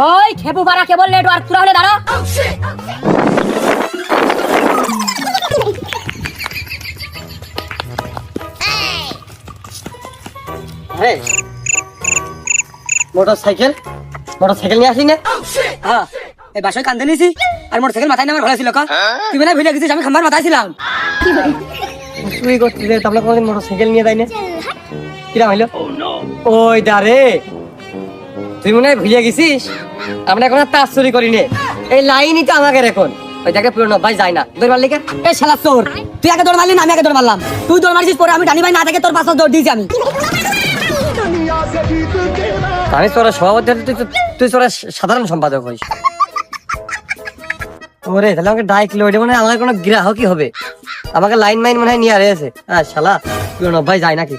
ওই খেপু পাড়া কেবল নেটওয়ার্ক পুরা হলে দাঁড়া। মোটরসাইকেল নিয়ে আসি না? হ্যাঁ, এই বাসায় কান্দে নিয়েছি আর মোটরসাইকেল মাথায় নামার ঘরে ছিল কা তুই না ভুলে গেছিস আমি খাম্বার মাথায় ছিলাম। তুই করছিস তাহলে কোনদিন মোটরসাইকেল নিয়ে যাই না? কিরা হইলো? ওই দাঁড়ে তুই মনে হয় ভুলে গেছিস আমরা এখন আর তাস চুরি করি নে, এই লাইনই তো আমাকে এখন ওই জায়গায় পুরনো ভাই যায় না দৌড় মারলি কে? এই শালা চোর, তুই আগে দৌড় মারলি না আমি আগে দৌড় মারলাম? তুই দৌড় মারছিস পরে আমি ডানি ভাই না থেকে তোর পাশে দৌড় দিয়েছি আমি। আমি তোরা সভাপতি হলে তুই তোরা সাধারণ সম্পাদক হইস। ওরে তাহলে আমাকে ডাইক লইলে মনে হয় আমার কোনো গ্রাহকই হবে, আমাকে লাইন মাইন মনে হয় নিয়ে আর এসে শালা পুরনো ভাই যায় নাকি?